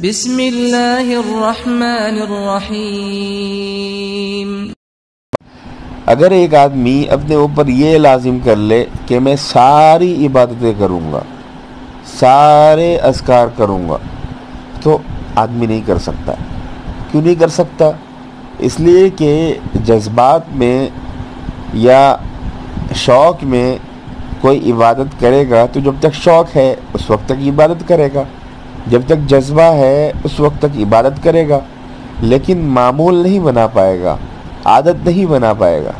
بسم اللہ الرحمن الرحیم۔ اگر ایک آدمی اپنے اوپر یہ لازم کر لے کہ میں ساری عبادتیں کروں گا، سارے اذکار کروں گا، تو آدمی نہیں کر سکتا۔ کیوں نہیں کر سکتا؟ اس لیے کہ جذبات میں یا شوق میں کوئی عبادت کرے گا تو جب تک شوق ہے اس وقت تک عبادت کرے گا، جب تک جذبہ ہے اس وقت تک عبادت کرے گا، لیکن معمول نہیں بنا پائے گا، عادت نہیں بنا پائے گا۔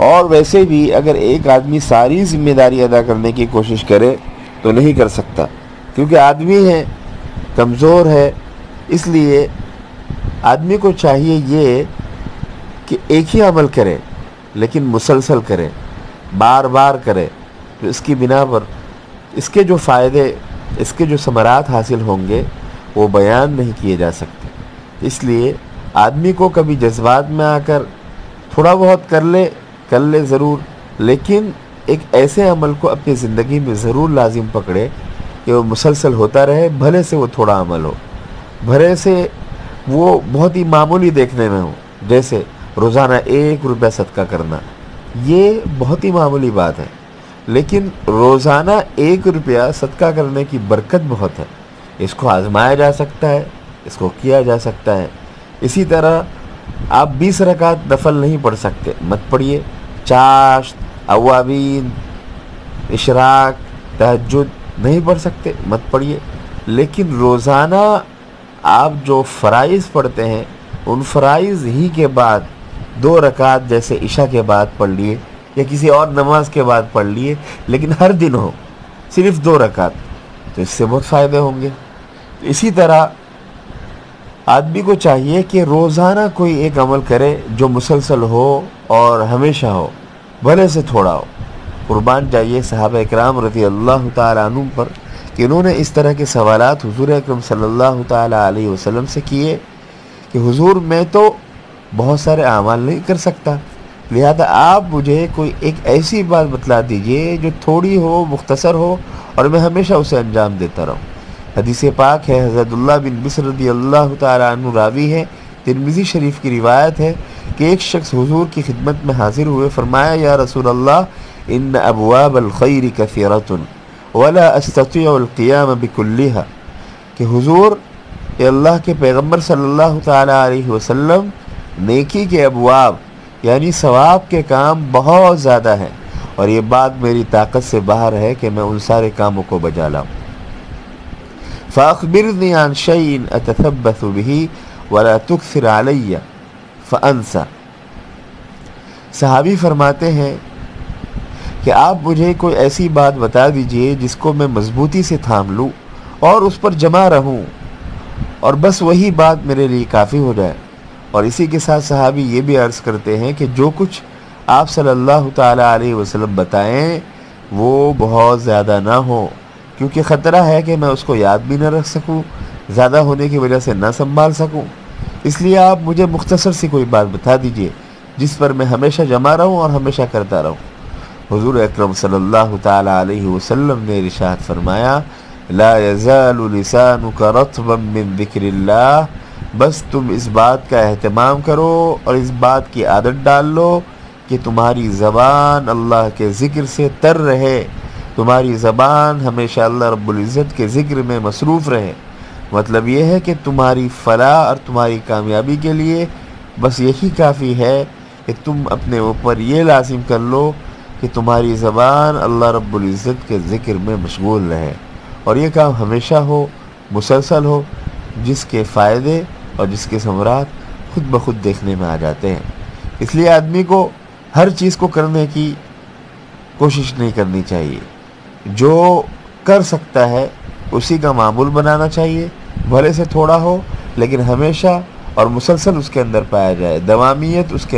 اور ویسے بھی اگر ایک آدمی ساری ذمہ داری ادا کرنے کی کوشش کرے تو نہیں کر سکتا، کیونکہ آدمی ہے، کمزور ہے۔ اس لیے آدمی کو چاہیے یہ کہ ایک ہی عمل کرے لیکن مسلسل کرے، بار بار کرے، تو اس کی بنا پر اس کے جو فائدے، اس کے جو ثمرات حاصل ہوں گے وہ بیان نہیں کیے جا سکتے۔ اس لیے آدمی کو کبھی جذبات میں آ کر تھوڑا بہت کر لے ضرور، لیکن ایک ایسے عمل کو اپنی زندگی میں ضرور لازم پکڑے کہ وہ مسلسل ہوتا رہے، بھلے سے وہ تھوڑا عمل ہو، بھلے سے وہ بہت ہی معمولی دیکھنے میں ہو، جیسے روزانہ 1 روپیہ صدقہ کرنا، یہ بہت ہی معمولی بات ہے، لیکن روزانہ 1 روپیہ صدقہ کرنے کی برکت بہت ہے۔ اس کو آزمایا جا سکتا ہے، اس کو کیا جا سکتا ہے۔ اسی طرح آپ 20 رکعت نفل نہیں پڑھ سکتے، مت پڑھیے۔ چاشت، اوابین، اشراق، تہجد نہیں پڑھ سکتے، مت پڑھیے۔ لیکن روزانہ آپ جو فرائض پڑھتے ہیں ان فرائض ہی کے بعد 2 رکعت جیسے عشاء کے بعد پڑھ لیے یا کسی اور نماز کے بعد پڑھ لیے، لیکن ہر دن ہو صرف 2 رکعت، تو اس سے بہت فائدے ہوں گے۔ اسی طرح آدمی کو چاہیے کہ روزانہ کوئی ایک عمل کرے جو مسلسل ہو اور ہمیشہ ہو، بھلے سے تھوڑا ہو۔ قربان جائیے صحابہ اکرام رضی اللہ تعالیٰ عنہ پر کہ انہوں نے اس طرح کے سوالات حضور اکرم صلی اللہ تعالیٰ علیہ وسلم سے کیے کہ حضور میں تو بہت سارے اعمال نہیں کر سکتا، لہذا آپ مجھے کوئی ایک ایسی بات بتلا دیجئے جو تھوڑی ہو، مختصر ہو، اور میں ہمیشہ اسے انجام دیتا رہوں۔ حدیث پاک ہے، حضرت عبداللہ بن بسر رضی اللہ تعالیٰ عنہ راوی ہے، ترمذی شریف کی روایت ہے کہ ایک شخص حضور کی خدمت میں حاضر ہوئے، فرمایا یا رسول اللہ ان ابواب الخیر کثیرۃ ولا استطیع القیام بکلھا، کہ حضور اے اللہ کے پیغمبر صلی اللہ تعالیٰ علیہ وسلم، نیکی کے ابواب یعنی ثواب کے کام بہت زیادہ ہیں، اور یہ بات میری طاقت سے باہر ہے کہ میں ان سارے کاموں کو بجا لاؤں۔ فَأَخْبِرْنِي عَنْ شَيْءٍ أَتَثَبَّثُ بِهِ وَلَا تُكْثِرْ عَلَيَّ فَأَنْسَى۔ صحابی فرماتے ہیں کہ آپ مجھے کوئی ایسی بات بتا دیجئے جس کو میں مضبوطی سے تھام لوں اور اس پر جمع رہوں، اور بس وہی بات میرے لیے کافی ہو جائے۔ اور اسی کے ساتھ صحابی یہ بھی عرض کرتے ہیں کہ جو کچھ آپ صلی اللہ تعالیٰ علیہ وسلم بتائیں وہ بہت زیادہ نہ ہو، کیونکہ خطرہ ہے کہ میں اس کو یاد بھی نہ رکھ سکوں، زیادہ ہونے کی وجہ سے نہ سنبھال سکوں۔ اس لیے آپ مجھے مختصر سی کوئی بات بتا دیجئے جس پر میں ہمیشہ جمع رہوں اور ہمیشہ کرتا رہوں۔ حضور اکرم صلی اللہ تعالیٰ علیہ وسلم نے ارشاد فرمایا لا یزال لسانک رطبا من ذکر اللہ، بس تم اس بات کا اہتمام کرو اور اس بات کی عادت ڈال لو کہ تمہاری زبان اللہ کے ذکر سے تر رہے، تمہاری زبان ہمیشہ اللہ رب العزت کے ذکر میں مصروف رہے۔ مطلب یہ ہے کہ تمہاری فلاح اور تمہاری کامیابی کے لیے بس یہی کافی ہے کہ تم اپنے اوپر یہ لازم کر لو کہ تمہاری زبان اللہ رب العزت کے ذکر میں مشغول رہے، اور یہ کام ہمیشہ ہو، مسلسل ہو، جس کے فائدے اور جس کے ثمرات خود بخود دیکھنے میں آ جاتے ہیں۔ اس لیے آدمی کو ہر چیز کو کرنے کی کوشش نہیں کرنی چاہیے، جو کر سکتا ہے اسی کا معمول بنانا چاہیے، بھلے سے تھوڑا ہو لیکن ہمیشہ اور مسلسل اس کے اندر پایا جائے، دوامیت اس کے